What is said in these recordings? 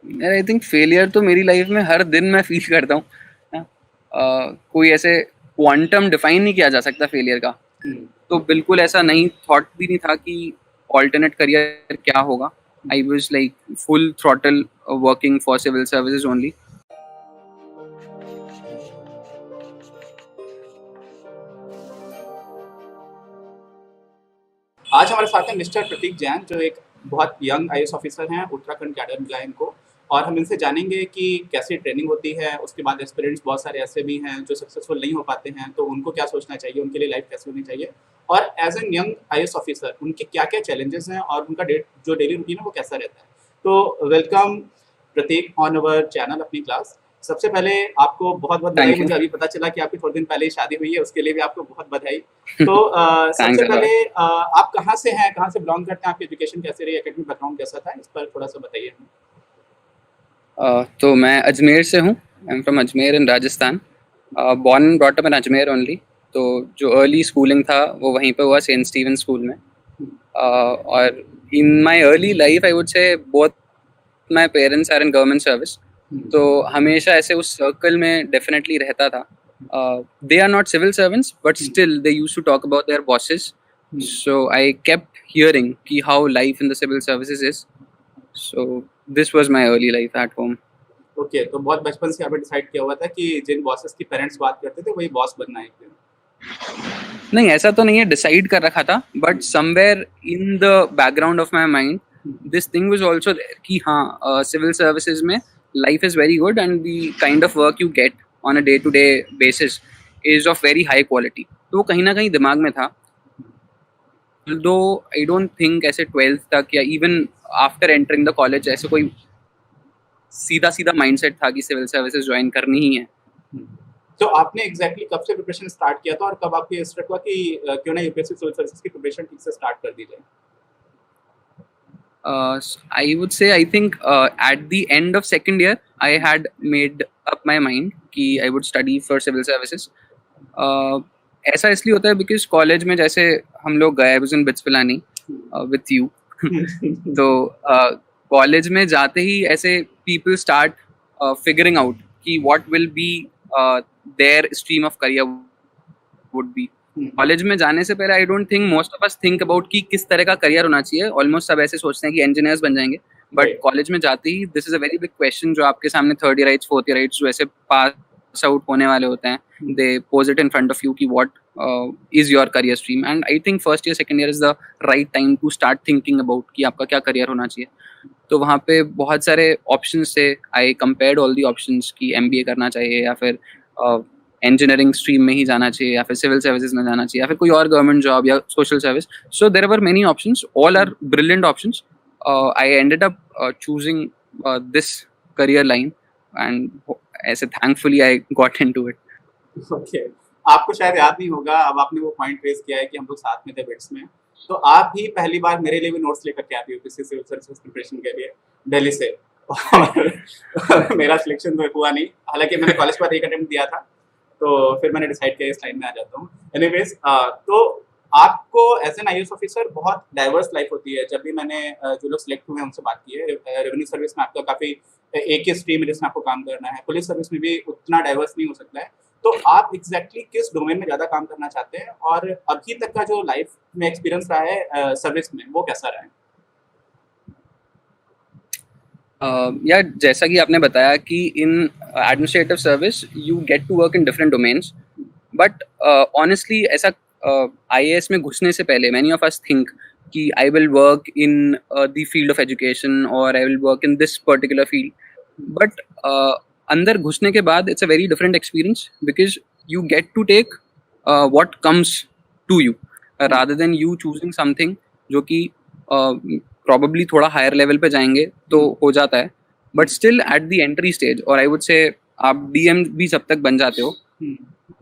I think failure तो मेरी life में हर दिन मैं फील करता हूँ। कोई ऐसे क्वांटम डिफाइन नहीं किया जा सकता फेलियर का। हम्म। तो बिल्कुल ऐसा नहीं, थॉट भी नहीं था कि ऑल्टरनेट करियर क्या होगा। I was like full throttle working for civil services only. आज हमारे साथ हैं मिस्टर प्रतीक जैन, जो एक बहुत यंग आईएएस ऑफिसर हैं, उत्तराखंड कैडर मिला है इनको। और हम इनसे जानेंगे कि कैसी ट्रेनिंग होती है, उसके बाद एस्पिरेंट्स बहुत सारे ऐसे भी हैं जो सक्सेसफुल नहीं हो पाते हैं, तो उनको क्या सोचना चाहिए, उनके लिए लाइफ कैसे होनी चाहिए, और as an young IAS officer उनके क्या क्या चैलेंजेस हैं और उनका जो डेली रूटीन है वो कैसा रहता है। तो welcome Prateek on our channel, अपनी क्लास। सबसे पहले आपको बहुत बहुत बधाई। Thank you. मुझे अभी पता चला कि आपकी थोड़े दिन पहले ही शादी हुई है, उसके लिए भी आपको बहुत बधाई। तो सबसे थैंक्स पहले अलॉट। आप कहाँ से हैं, कहाँ से बिलोंग करते हैं, आपकी एजुकेशन कैसे रही, एकेडमिक बैकग्राउंड कैसा था, इस पर थोड़ा सा बताइए। तो मैं अजमेर से हूँ। I am from Ajmer in Rajasthan. Born and brought up in Ajmer only. तो जो अर्ली स्कूलिंग था वो वहीं पे हुआ, सेंट स्टीवन स्कूल में। और in my early life I would say both my parents are in government service. तो हमेशा ऐसे उस सर्कल में डेफिनेटली रहता था। They are not civil servants but still they used to talk about their bosses. So I kept hearing कि how life in the civil services is. So this was my early life at home. Okay, तो बहुत बचपन से आपने decide किया हुआ था कि जिन बॉसेस की पेरेंट्स बात करते थे वही बॉस बनना है एक दिन। नहीं, ऐसा तो नहीं है डिसाइड कर रखा था, but somewhere in the background of my mind this thing was also कि हाँ, सिविल सर्विसेज में life is very good and the kind of work you get on a day to day basis is of very high quality. तो वो कहीं ना कहीं दिमाग में था। दो आई डोंट थिंक ऐसे 12th तक या even after entering the college ऐसे कोई सीधा सीधा माइंडसेट था कि सिविल सर्विसेज ज्वाइन करनी ही है। तो आपने एग्जैक्टली कब से प्रिपरेशन स्टार्ट किया था और कब आपको ये स्ट्रक हुआ कि क्यों ना यूपीएससी सिविल सर्विसेज की प्रिपरेशन ठीक से स्टार्ट कर दी जाए? I would say I think at the end of second year I had made up my mind कि I would study for civil services. ऐसा इसलिए होता है बिकॉज कॉलेज में जैसे हम लोग गए vision BITS Pilani with you. तो कॉलेज में जाते ही ऐसे पीपल स्टार्ट फिगरिंग आउट कि what will be there stream of career would be. College में जाने से पहले I don't think most of us think about कि किस तरह का करियर होना चाहिए। ऑलमोस्ट सब ऐसे सोचते हैं कि इंजीनियर्स बन जाएंगे, बट कॉलेज में जाते ही this is a very big question जो आपके सामने थर्ड ईयर फोर्थ ईयर जो ऐसे पास आउट होने वाले होते हैं, they pose it in front of you कि what is your career stream. And I think first year second year is the right time to start thinking about कि आपका क्या करियर होना चाहिए। तो वहाँ पे बहुत सारे ऑप्शंस थे। आई कंपेयर्ड ऑल दी ऑप्शंस कि एमबीए करना चाहिए या फिर इंजीनियरिंग स्ट्रीम में ही जाना चाहिए या फिर सिविल सर्विसेज में जाना चाहिए या फिर कोई और गवर्नमेंट जॉब या social service. So there were many options, all are brilliant options. I ended up choosing this career line and ऐसे thankfully I got into it. Okay, आपको शायद याद नहीं होगा, अब आपने वो पॉइंट रेज किया है कि हम लोग साथ में थे बिट्स में। तो आप ही पहली बार मेरे लिए भी नोट्स लेकर के आती यूपीएससी सिविल सर्विसेज प्रिपरेशन के लिए दिल्ली से। और मेरा सिलेक्शन तो हुआ नहीं, हालांकि मैंने कॉलेज पर एक अटेम्प्ट दिया था, तो फिर मैंने डिसाइड किया इस लाइन में आ जाता हूँ। एनीवेज, तो आपको एज एन आईएएस ऑफिसर बहुत डाइवर्स लाइफ होती है। जब भी मैंने जो लोग सिलेक्ट हुए हैं उनसे बात की है, रेवेन्यू सर्विस में आपका काफ़ी एक ही स्ट्रीम है जिसमें आपको काम करना है, पुलिस सर्विस में भी उतना डाइवर्स नहीं हो सकता है। तो आप एग्जैक्टली किस डोमेन में ज़्यादा काम करना चाहते हैं और अभी तक का जो लाइफ में एक्सपीरियंस रहा है सर्विस में, वो कैसा रहा है? या जैसा कि आपने बताया कि in administrative service you get to work in different domains, but honestly ऐसा आईएएस में घुसने से पहले मैनी ऑफ अस थिंक कि I will work in the field of education और I will work in this particular field. But अंदर घुसने के बाद it's a very different experience because you get to take what comes to you rather than you choosing something जो कि probably थोड़ा higher level पे जाएंगे तो हो जाता है, but still at the entry stage और आई वुड से आप डीएम भी जब तक बन जाते हो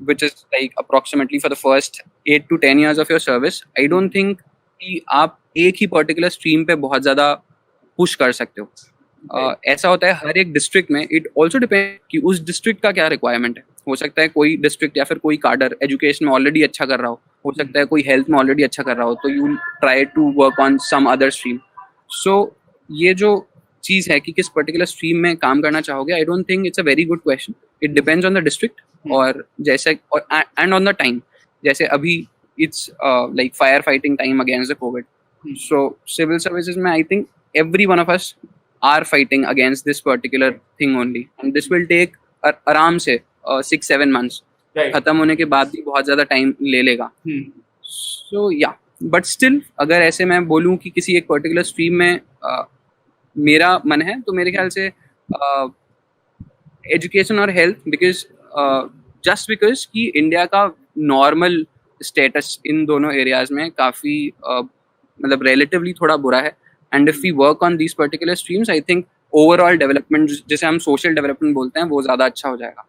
which is like approximately for the first 8 to 10 years of your service, I don't think कि आप एक ही पर्टिकुलर स्ट्रीम पे बहुत ज़्यादा पुश कर सकते हो। ऐसा होता है हर एक डिस्ट्रिक्ट में। इट ऑल्सो डिपेंड कि उस डिस्ट्रिक्ट का क्या रिक्वायरमेंट है। हो सकता है कोई डिस्ट्रिक्ट या फिर कोई काडर एजुकेशन में ऑलरेडी अच्छा कर रहा हो सकता है कोई हेल्थ में ऑलरेडी अच्छा कर रहा हो, तो you try to work on some other stream. So ये जो चीज़ है कि किस पर्टिकुलर स्ट्रीम में काम करना चाहोगे, I don't think it's a very good question. It depends on the district और जैसे और एंड ऑन द टाइम. जैसे अभी it's like fire fighting time against the COVID. So civil services में I think every one of us are fighting against this particular thing only, and this will take आराम से 6-7 months. खत्म होने के बाद भी बहुत ज़्यादा टाइम ले लेगा. सो या, बट स्टिल अगर ऐसे मैं बोलूँ कि किसी एक पर्टिकुलर स्ट्रीम में मेरा मन है, तो मेरे ख्याल से एजुकेशन और हेल्थ, बिकॉज जस्ट बिकॉज कि इंडिया का नॉर्मल स्टेटस इन दोनों एरियाज में काफ़ी मतलब रिलेटिवली थोड़ा बुरा है. And if we work on these particular streams, I think overall development, जैसे हम सोशल डेवलपमेंट बोलते हैं, वो ज़्यादा अच्छा हो जाएगा.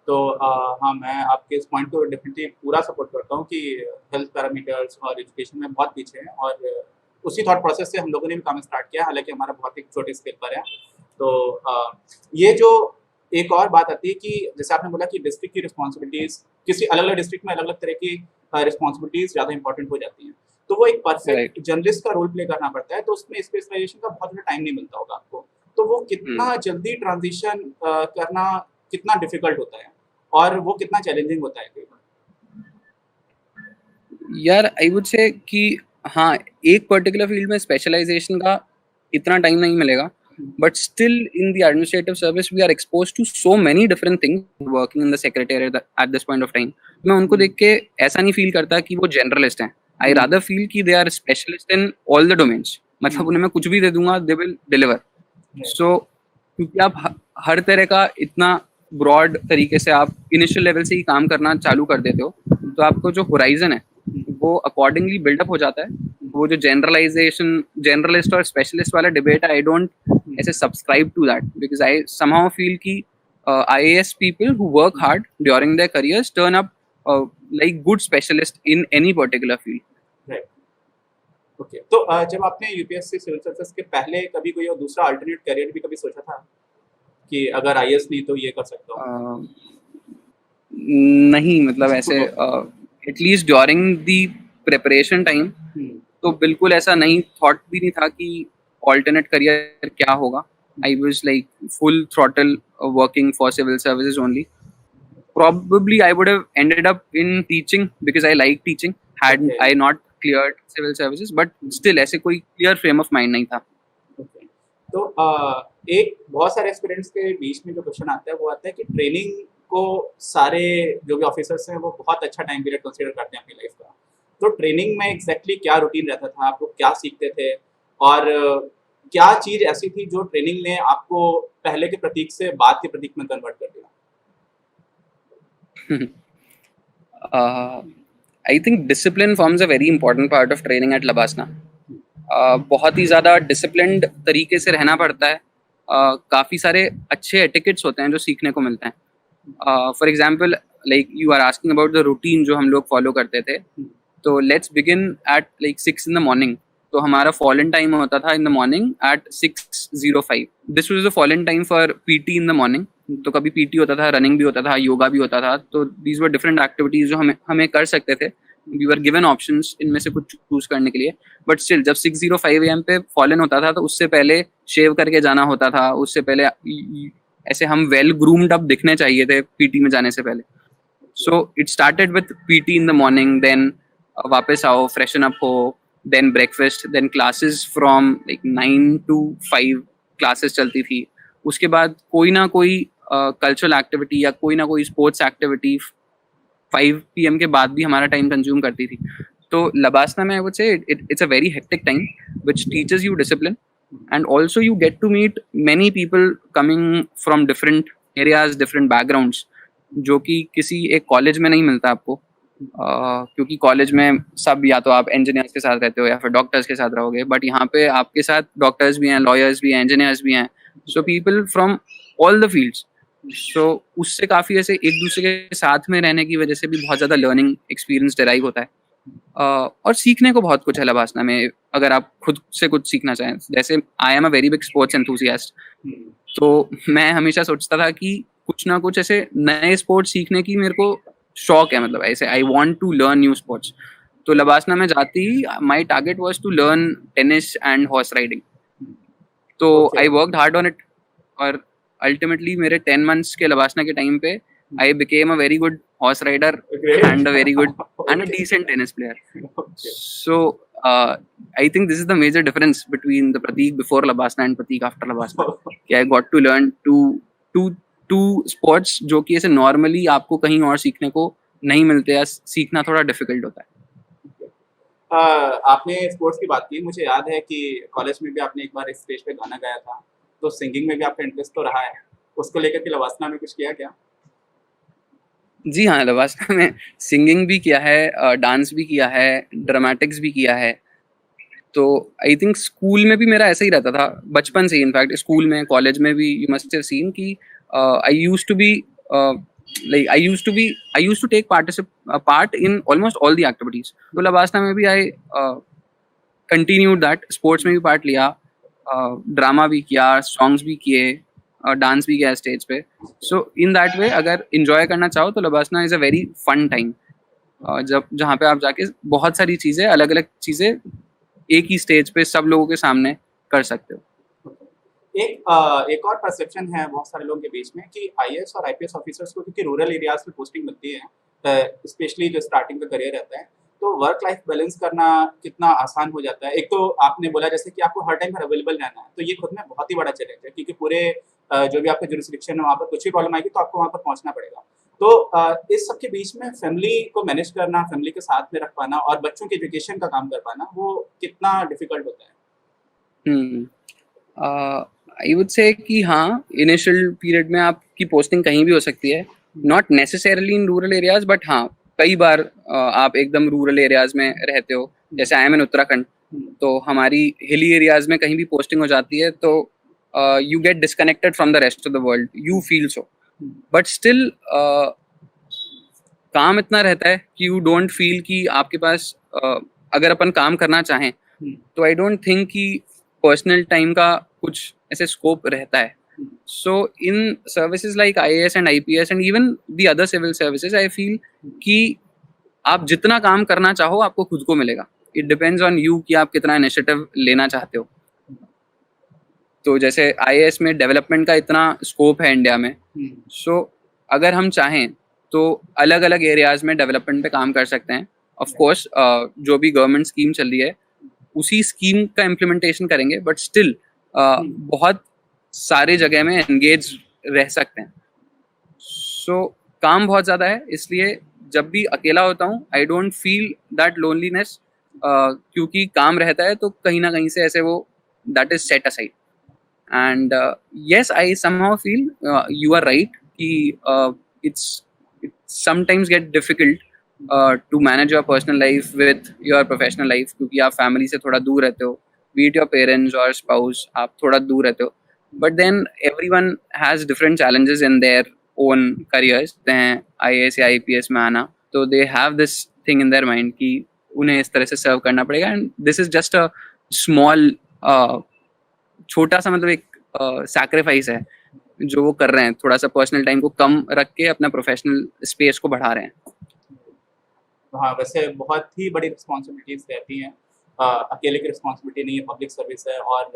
तो हाँ, मैं आपके इस पॉइंट को डेफिनेटली पूरा सपोर्ट करता हूँ कि हेल्थ पैरामीटर्स और एजुकेशन में बहुत पीछे हैं, और उसी थॉट प्रोसेस से हम लोगों ने भी काम स्टार्ट किया, हालांकि हमारा बहुत ही छोटे स्केल पर है. तो ये जो एक और बात आती है कि जैसे आपने बोला कि डिस्ट्रिक्ट की रिस्पॉन्सिबिलिटीज़, किसी अलग अलग डिस्ट्रिक्ट में अलग अलग तरह की रिस्पॉन्सिबिलिटीज़ ज़्यादा इंपॉर्टेंट हो जाती हैं, तो वो एक परफेक्ट जर्नलिस्ट का रोल प्ले करना पड़ता है, तो उसमें स्पेशलाइजेशन का बहुत ज़्यादा टाइम नहीं मिलता होगा आपको. तो वो कितना जल्दी ट्रांजिशन करना कितना डिफिकल्ट होता है, और वो कितना चैलेंजिंग होता है कई बार? यार आई वुड से कि हाँ, एक पर्टिकुलर फील्ड में स्पेशलाइजेशन का इतना टाइम नहीं मिलेगा, but still in the administrative service we are expose to so many different things working in the secretariat at this point of time. मैं उनको देख के ऐसा नहीं फील करता कि वो जनरलिस्ट हैं. आई रादर फील कि they are specialist in all the domains. मतलब उन्हें मैं कुछ भी दे दूंगा, दे विल डिलीवर. सो क्योंकि आप हर तरह का इतना ब्रॉड तरीके से आप इनिशियल लेवल से ही काम करना चालू कर देते हो, तो आपको जो होराइजन है वो अकॉर्डिंगली बिल्डअप हो जाता है. वो जो जनरलिस्ट और स्पेशलिस्ट वाला डिबेट है, आई डोंट ऐसे subscribe to that, because I somehow feel कि IAS people who work hard during their careers turn up like good specialist in any particular field. Right. Okay. तो जब आपने UPSC civil services के पहले कभी कोई और दूसरा अल्टरनेट करियर भी कभी सोचा था कि अगर IAS नहीं तो ये कर सकता हूँ? नहीं, मतलब ऐसे at least during the preparation time तो बिल्कुल ऐसा नहीं, थॉट भी नहीं था कि ऑल्टरनेट करियर क्या होगा. I was like full throttle working for civil services only. Probably I would have ended up in teaching because I like teaching had I not cleared civil services, but still ऐसे कोई clear frame of mind नहीं था. Okay. तो एक बहुत सारे aspirants के बीच में जो क्वेश्चन आता है वो आता है कि ट्रेनिंग को सारे जो भी ऑफिसर्स हैं वो बहुत अच्छा टाइम पीरियड कंसीडर करते हैं अपनी लाइफ का. तो ट्रेनिंग में एग्जैक्टली क्या रूटीन रहता था, आप लोग क्या सीखते थे, और क्या चीज़ ऐसी थी जो ट्रेनिंग ने आपको पहले के प्रतीक से बाद के प्रतीक में कन्वर्ट कर दिया? I think discipline forms a very important part of training at Labasna. बहुत ही ज़्यादा डिसिप्लिन्ड तरीके से रहना पड़ता है. काफ़ी सारे अच्छे एटिकेट्स होते हैं जो सीखने को मिलते हैं. For example, like you are asking about the routine जो हम लोग फॉलो करते थे. तो let's begin at like 6 in the morning. तो हमारा फॉल इन टाइम होता था in the morning at 6:05. This was the fall in time for PT in the morning. तो कभी PT होता था, रनिंग भी होता था, योगा भी होता था. तो दीज वर डिफरेंट एक्टिविटीज जो हमें कर सकते थे. वी वर गिवन ऑप्शंस इनमें से कुछ चूज करने के लिए. बट स्टिल जब 6:05 AM पे फॉल इन होता था तो उससे पहले शेव करके जाना होता था. उससे पहले ऐसे हम वेल ग्रूम्ड अप दिखने चाहिए थे PT में जाने से पहले. So it started with PT in the morning, then वापस आओ, फ्रेशन अप हो, then breakfast, then classes from like 9 to 5 classes चलती थी. उसके बाद कोई ना कोई कल्चरल एक्टिविटी या कोई ना कोई स्पोर्ट्स एक्टिविटी 5 PM के बाद भी हमारा टाइम कंज्यूम करती थी. तो लबासना में I would say it's a very hectic time which teaches you discipline, and also you get to meet many people coming from different areas, different backgrounds, जो कि किसी एक कॉलेज में नहीं मिलता आपको. क्योंकि कॉलेज में सब या तो आप इंजीनियर्स के साथ रहते हो या फिर डॉक्टर्स के साथ रहोगे, बट यहाँ पे आपके साथ डॉक्टर्स भी हैं, लॉयर्स भी हैं, इंजीनियर्स भी हैं. So people from all the fields. So उससे काफ़ी ऐसे एक दूसरे के साथ में रहने की वजह से भी बहुत ज़्यादा लर्निंग एक्सपीरियंस डेराइव होता है. और सीखने को बहुत कुछ है लबासना में, अगर आप खुद से कुछ सीखना चाहें. जैसे I am a very big sports enthusiast, तो मैं हमेशा सोचता था कि कुछ ना कुछ ऐसे नए स्पोर्ट्स सीखने की मेरे को शौक है. मतलब ऐसे I want to learn new sports. तो लबासना में जाती ही my target was to learn tennis and horse riding. तो Okay. I worked hard on it, और अल्टीमेटली मेरे 10 months के लबासना के टाइम पे I became a very good horse rider Great. And a very good and a Okay. decent tennis player. Okay. So I think this is the major difference between the Pratik before Labasna and Pratik after Labasna. कि I got to learn two sports जो कि ऐसे normally आपको कहीं और सीखने को नहीं मिलते, या सीखना थोड़ा difficult होता है. आपने स्पोर्ट्स की बात की, मुझे याद है कि कॉलेज में भी आपने एक बार स्टेज पे गाना गाया था, तो सिंगिंग में भी आपका इंटरेस्ट तो रहा है, उसको लेकर के लवासना में कुछ किया क्या? जी हाँ, लवासना में सिंगिंग भी किया है, डांस भी किया है, ड्रामेटिक्स भी किया है. तो आई थिंक स्कूल में भी मेरा ऐसा ही रहता था बचपन से ही. इनफैक्ट स्कूल में, कॉलेज में भी यू मस्ट हैव सीन कि I use to be like I used to take part in almost all the activities. तो लबासना में भी आई कंटिन्यूड दैट. स्पोर्ट्स में भी पार्ट लिया, ड्रामा भी किया, सॉन्ग्स भी किए, डांस भी किया स्टेज पे. सो इन दैट वे अगर इंजॉय करना चाहो तो LBSNAA is a very fun time, जब जहाँ पे आप जाके बहुत सारी चीज़ें, अलग अलग चीज़ें एक ही स्टेज पे सब लोगों के सामने कर सकते हो. एक और परसेप्शन है बहुत सारे लोगों के बीच में कि आईएएस और आईपीएस ऑफिसर्स को क्योंकि रूरल एरियाज में पोस्टिंग मिलती है, स्पेशली जो स्टार्टिंग का करियर रहता है, तो वर्क लाइफ बैलेंस करना कितना आसान हो जाता है. एक तो आपने बोला जैसे कि आपको हर टाइम पर अवेलेबल रहना है, तो ये खुद में बहुत ही बड़ा चैलेंज है क्योंकि पूरे जो भी आपका जुरिस्डिक्शन है वहाँ पर कुछ भी प्रॉब्लम आएगी तो आपको वहाँ पर पहुँचना पड़ेगा. तो इस सब के बीच में फैमिली को मैनेज करना, फैमिली के साथ में रख पाना और बच्चों के एजुकेशन का काम कर पाना, वो कितना डिफिकल्ट होता है? आई वुड से कि हाँ, इनिशियल पीरियड में आपकी पोस्टिंग कहीं भी हो सकती है, not necessarily in rural areas, but हाँ कई बार आप एकदम रूरल एरियाज में रहते हो, जैसे आई एम इन उत्तराखंड, तो हमारी हिली एरियाज में कहीं भी पोस्टिंग हो जाती है तो you get disconnected from the rest of the world, you feel so. But still काम इतना रहता है कि यू डोंट फील कि आपके पास अगर अपन काम करना चाहें तो आई डोंट थिंक कि पर्सनल टाइम का कुछ ऐसे स्कोप रहता है. So in services like IAS and IPS and even the other civil services, I feel कि आप जितना काम करना चाहो आपको खुद को मिलेगा. इट डिपेंड्स ऑन यू कि आप कितना इनिशिएटिव लेना चाहते हो. तो जैसे आईएएस में डेवलपमेंट का इतना स्कोप है इंडिया में, सो अगर हम चाहें तो अलग अलग एरियाज में डेवलपमेंट पे काम कर सकते हैं. ऑफ कोर्स जो भी गवर्नमेंट स्कीम चल रही है उसी स्कीम का इम्प्लीमेंटेशन करेंगे, बट स्टिल बहुत सारे जगह में एंगेज रह सकते हैं. सो काम बहुत ज़्यादा है, इसलिए जब भी अकेला होता हूँ I don't feel that loneliness, क्योंकि काम रहता है तो कहीं ना कहीं से ऐसे वो that is set aside. And yes, I somehow feel you are right कि it sometimes get difficult to manage your personal life with your professional life, क्योंकि आप फैमिली से थोड़ा दूर रहते हो, be it your parents or spouse, आप थोड़ा दूर रहते हो. But then everyone has different challenges in their own careers. हैं IAS या IPS में आना, तो they have this thing in their mind कि उन्हें इस तरह से सर्व करना पड़ेगा. And this is just a small छोटा सा मतलब एक सैक्रिफाइस है जो वो कर रहे हैं, थोड़ा सा पर्सनल टाइम को कम रख के अपना प्रोफेशनल स्पेस को बढ़ा रहे हैं. हाँ, वैसे बहुत ही बड़ी रिस्पॉन्सिबिलिटीज रहती हैं, अकेले की रिस्पॉन्सिबिलिटी नहीं है, पब्लिक सर्विस है और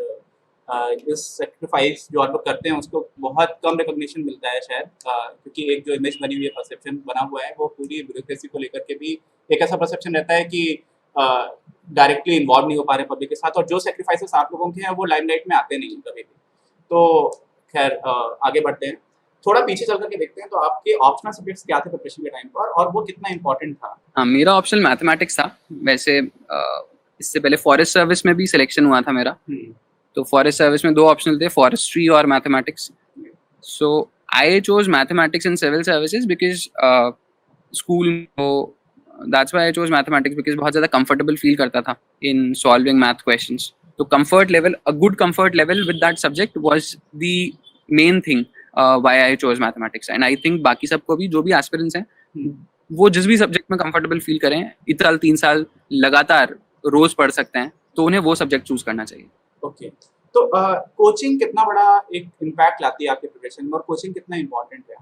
इस सेक्रीफाइस जो आप लोग करते हैं उसको बहुत कम रिकॉग्निशन मिलता है शायद, क्योंकि एक जो इमेज बनी हुई है, परसेप्शन बना हुआ है, वो पूरी ब्यूरोक्रेसी को लेकर के भी एक ऐसा परसेप्शन रहता है कि डायरेक्टली इन्वॉल्व नहीं हो पा रहे पब्लिक के साथ, और जो सेक्रीफाइसेस आप लोगों के हैं वो लाइमलाइट में आते नहीं हैं कभी भी. तो खैर आगे बढ़ते हैं, थोड़ा पीछे चल करके देखते हैं, तो आपके ऑप्शनल सब्जेक्ट्स क्या थे प्रिपरेशन के टाइम पर और वो कितना इंपॉर्टेंट था? हाँ, मेरा ऑप्शनल मैथमेटिक्स था. वैसे इससे पहले फॉरेस्ट सर्विस में भी सिलेक्शन हुआ था मेरा, तो फॉरेस्ट सर्विस में 2 ऑप्शनल थे, फॉरेस्ट्री और mathematics. So I chose mathematics in civil services because school that's why I chose mathematics because बहुत ज़्यादा कंफर्टेबल फील करता था इन सॉल्विंग मैथ क्वेश्चंस. तो comfort level, a good comfort level with that subject was the main thing why I chose mathematics. And I think बाकी सबको भी, जो भी एस्पिरेंट्स हैं, वो जिस भी सब्जेक्ट में कंफर्टेबल फील करें, इतना 3 साल लगातार रोज पढ़ सकते हैं, तो उन्हें वो सब्जेक्ट चूज करना चाहिए. ओके, तो कोचिंग कितना बड़ा एक इम्पैक्ट लाती है आपके प्रिपरेशन में और कोचिंग कितना इम्पोर्टेंट है?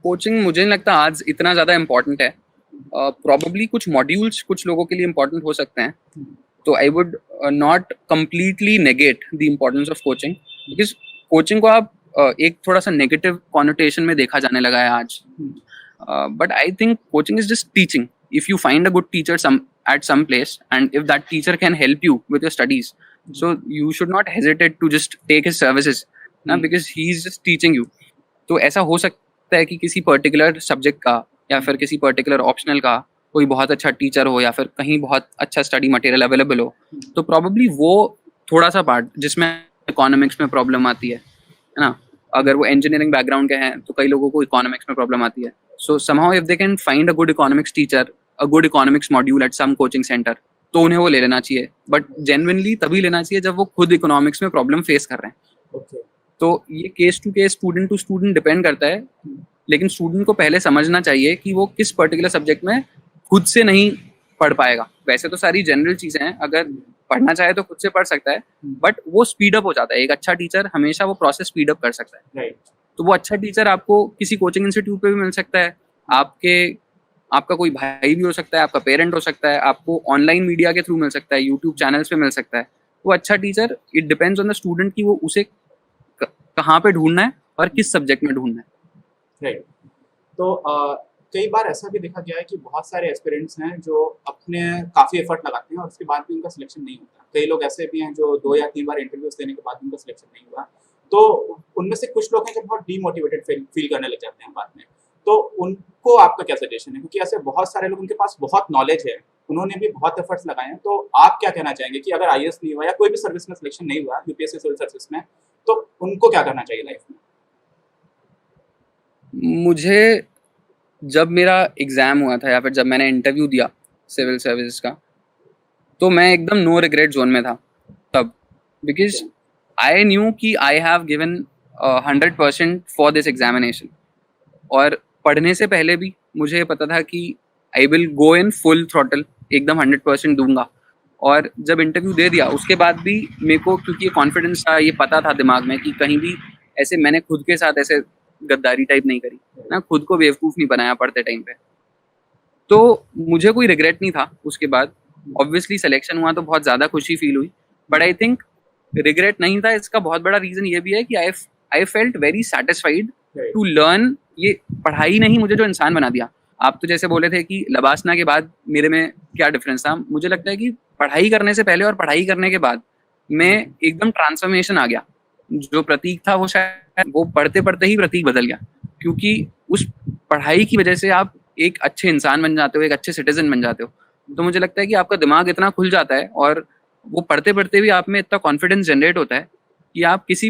कोचिंग मुझे नहीं लगता आज इतना ज़्यादा इम्पोर्टेंट है. प्रॉबेबली कुछ मॉड्यूल्स कुछ लोगों के लिए इम्पोर्टेंट हो सकते हैं, तो I would not completely negate the importance of coaching, because coaching को आप एक थोड़ा सा नेगेटिव कॉनोटेशन में देखा जाने लगा है आज. But I think coaching is just teaching. If you find a good teacher at some place, and if that teacher can help you with your studies, so you should not hesitate to just take his services, ना, because he is just teaching you. तो ऐसा हो सकता है कि किसी particular subject का या फिर किसी पर्टिकुलर ऑप्शनल का कोई बहुत अच्छा टीचर हो या फिर कहीं बहुत अच्छा स्टडी मटेरियल अवेलेबल हो, तो प्रॉब्ली वो थोड़ा सा पार्ट जिसमें इकोनॉमिक्स में प्रॉब्लम आती है ना. अगर वो इंजीनियरिंग बैकग्राउंड के हैं तो कई लोगों को इकोनॉमिक्स में प्रॉब्लम आती है. So somehow if they can find a good economics teacher, a good economics module at some coaching center, तो उन्हें वो ले लेना चाहिए. बट जेन्युइनली तभी लेना चाहिए जब वो खुद इकोनॉमिक्स में प्रॉब्लम फेस कर रहे हैं. Okay. तो ये case to case, student to student depend करता है. लेकिन स्टूडेंट को पहले समझना चाहिए कि वो किस पर्टिकुलर सब्जेक्ट में खुद से नहीं पढ़ पाएगा. वैसे तो सारी जनरल चीज़ें हैं, अगर पढ़ना चाहे तो खुद से पढ़ सकता है, बट वो स्पीड अप हो जाता है. एक अच्छा टीचर हमेशा वो प्रोसेस स्पीड अप कर सकता है. Right. तो वो अच्छा टीचर आपको किसी कोचिंग इंस्टीट्यूट पे भी मिल सकता है, आपका कोई भाई भी हो सकता है, आपका पेरेंट हो सकता है, आपको ऑनलाइन मीडिया के थ्रू मिल सकता है, यूट्यूब चैनल्स पे मिल सकता है. वो अच्छा teacher, it depends on the student कि वो उसे कहाँ पे ढूंढना है और किस सब्जेक्ट में ढूंढना है. राइट. तो कई बार ऐसा भी देखा गया है कि बहुत सारे एस्पिरेंट्स हैं जो अपने काफ़ी एफर्ट लगाते हैं और उसके बाद भी उनका सिलेक्शन नहीं होता. कई लोग ऐसे भी हैं जो 2 या 3 बार इंटरव्यूज देने के बाद उनका सिलेक्शन नहीं हुआ. तो उनमें से कुछ लोग हैं जो बहुत डीमोटिवेटेड फील करने लग जाते हैं बाद में. तो उनको आपका क्या सजेशन है, क्योंकि ऐसे बहुत सारे लोग, उनके पास बहुत नॉलेज है, उन्होंने भी बहुत एफर्ट्स लगाए हैं, तो आप क्या कहना चाहेंगे कि अगर आईएएस नहीं हुआ या कोई भी सर्विस में सिलेक्शन नहीं हुआ, यूपीएससी सिविल सर्विस में, तो उनको क्या करना चाहिए लाइफ में? मुझे जब मेरा एग्ज़ाम हुआ था या फिर जब मैंने इंटरव्यू दिया सिविल सर्विसेज का, तो मैं एकदम नो रिग्रेट जोन में था तब, बिकॉज आई न्यू कि I have given 100% for this examination. और पढ़ने से पहले भी मुझे पता था कि I will go in full throttle, एकदम 100% दूंगा. और जब इंटरव्यू दे दिया उसके बाद भी मेरे को, क्योंकि ये कॉन्फिडेंस था, ये पता था दिमाग में कि कहीं भी ऐसे मैंने खुद के साथ ऐसे गद्दारी टाइप नहीं करी ना, खुद को बेवकूफ़ नहीं बनाया पढ़ते टाइम पे. तो मुझे कोई रिग्रेट नहीं था उसके बाद. ऑब्वियसली सिलेक्शन हुआ तो बहुत ज़्यादा खुशी फील हुई, बट आई थिंक रिग्रेट नहीं था. इसका बहुत बड़ा रीज़न ये भी है कि I felt very satisfied to learn. ये पढ़ाई नहीं मुझे जो इंसान बना दिया. आप तो जैसे बोले थे कि लबासना के बाद मेरे में क्या डिफरेंस था, मुझे लगता है कि पढ़ाई करने से पहले और पढ़ाई करने के बाद में एकदम ट्रांसफॉर्मेशन आ गया. जो प्रतीक था वो शायद वो पढ़ते पढ़ते ही प्रतीक बदल गया, क्योंकि उस पढ़ाई की वजह से आप एक अच्छे इंसान बन जाते हो, एक अच्छे सिटीजन बन जाते हो. तो मुझे लगता है कि आपका दिमाग इतना खुल जाता है और वो पढ़ते पढ़ते भी आप में इतना कॉन्फिडेंस जनरेट होता है कि आप किसी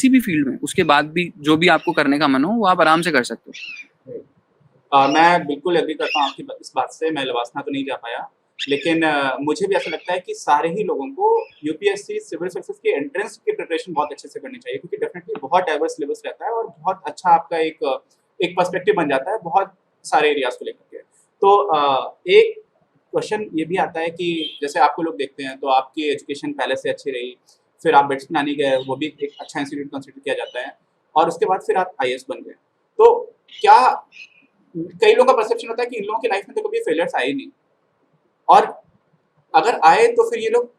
भी फील्ड में उसके बाद भी जो भी आपको करने का मन हो वो आप आराम से कर सकते हो. मैं बिल्कुल एग्री करता हूँ आपकी इस बात से. मैं लवासना तो नहीं जा पाया, लेकिन मुझे भी ऐसा लगता है कि सारे ही लोगों को यूपीएससी सिविल सर्विसेज की एंट्रेंस की प्रिपरेशन बहुत अच्छे से करनी चाहिए, क्योंकि डेफिनेटली बहुत डाइवर्स सिलेबस रहता है और बहुत अच्छा आपका एक पर्सपेक्टिव बन जाता है बहुत सारे एरियाज को लेकर के. तो एक क्वेश्चन ये भी आता है कि जैसे आपको लोग देखते हैं तो आपकी एजुकेशन पहले से अच्छी रही, फिर आप बैट्समैन गए, वो भी एक अच्छा इंस्टीट्यूट कंसिडर किया जाता है, और उसके बाद फिर आप आईएएस बन गए. तो क्या कई लोगों का परसेप्शन होता है कि इन लोगों की लाइफ में तो कभी फेलियर्स आए नहीं, और अगर आए तो फिर ये लोग,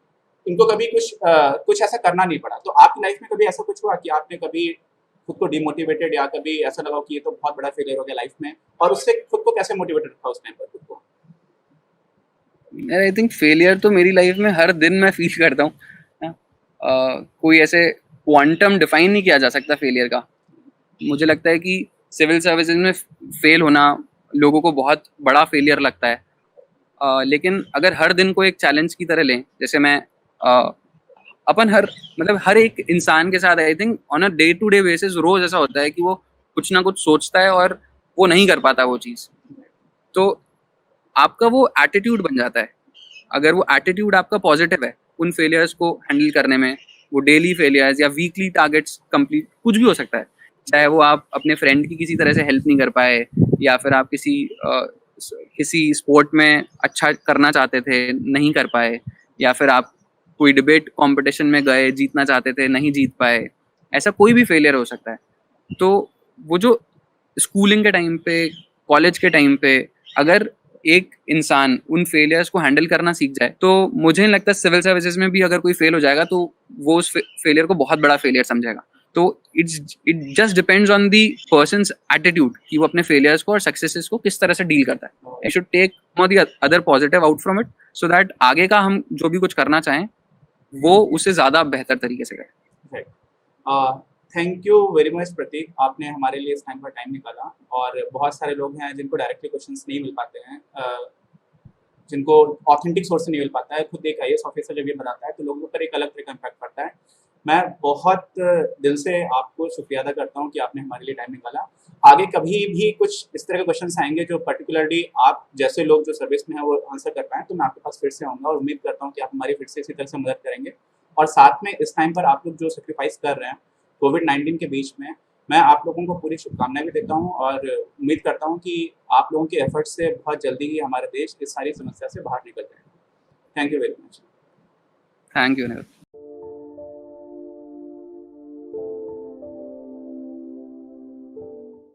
इनको कभी कुछ ऐसा करना नहीं पड़ा. तो आपकी लाइफ में कभी ऐसा कुछ हुआ कि आपने कभी खुद को डिमोटिवेटेड या कभी ऐसा लगा कि ये तो बहुत बड़ा फेलियर हो गया लाइफ में, और उससे खुद को कैसे मोटिवेटेड रखा उस टाइम पर खुद को? आई थिंक फेलियर तो मेरी लाइफ में हर दिन मैं फील करता हूँ. कोई ऐसे क्वांटम डिफाइन नहीं किया जा सकता फेलियर का. मुझे लगता है कि सिविल सर्विसेज में फेल होना लोगों को बहुत बड़ा फेलियर लगता है. लेकिन अगर हर दिन को एक चैलेंज की तरह लें, जैसे मैं अपन हर एक इंसान के साथ I think on a day to day basis रोज ऐसा होता है कि वो कुछ ना कुछ सोचता है और वो नहीं कर पाता वो चीज़. तो आपका वो एटीट्यूड बन जाता है. अगर वो एटीट्यूड आपका पॉजिटिव है उन फेलियर्स को हैंडल करने में, वो डेली फेलियर्स या वीकली टारगेट्स कंप्लीट कुछ भी हो सकता है, चाहे वो आप अपने फ्रेंड की किसी तरह से हेल्प नहीं कर पाए, या फिर आप किसी स्पोर्ट में अच्छा करना चाहते थे नहीं कर पाए, या फिर आप कोई डिबेट कंपटीशन में गए जीतना चाहते थे नहीं जीत पाए. ऐसा कोई भी फेलियर हो सकता है. तो वो जो स्कूलिंग के टाइम पे, कॉलेज के टाइम पे, अगर एक इंसान उन फेलियर्स को हैंडल करना सीख जाए, तो मुझे नहीं लगता सिविल सर्विसेज में भी अगर कोई फेल हो जाएगा तो वो उस फेलियर को बहुत बड़ा फेलियर समझेगा। तो it just depends on the persons attitude कि वो अपने फेलियर्स को और सक्सेसेस को किस तरह से डील करता है। I should take the other positive out from it, so that आगे का हम जो भी कुछ करना चाहें वो उससे ज्यादा बेहतर तरीके से करें। थैंक यू वेरी मच प्रतीक, आपने हमारे लिए इस टाइम पर टाइम निकाला। और बहुत सारे लोग हैं जिनको डायरेक्टली क्वेश्चंस नहीं मिल पाते हैं, जिनको ऑथेंटिक सोर्स से नहीं मिल पाता है। खुद एक आईएएस ऑफिसर जब ये बताता है तो लोगों पर एक अलग तरह का इम्पैक्ट पड़ता है। मैं बहुत दिल से आपको शुक्रिया अदा करता हूँ कि आपने हमारे लिए टाइम निकाला। आगे कभी भी कुछ इस तरह के क्वेश्चंस आएंगे जो पर्टिकुलरली आप जैसे लोग जो सर्विस में हैं वो आंसर कर पाएँ, तो मैं आपके पास फिर से आऊँगा और उम्मीद करता हूँ कि आप हमारी फिर से इसी तरह से मदद करेंगे। और साथ में इस टाइम पर आप लोग जो सेक्रीफाइस कर रहे हैं कोविड-19 के बीच में, मैं आप लोगों को पूरी शुभकामनाएँ भी देता हूँ और उम्मीद करता हूँ कि आप लोगों के एफर्ट्स से बहुत जल्दी ही हमारा देश इस सारी समस्या से बाहर निकल जाएगा। Thank you very much. Thank you.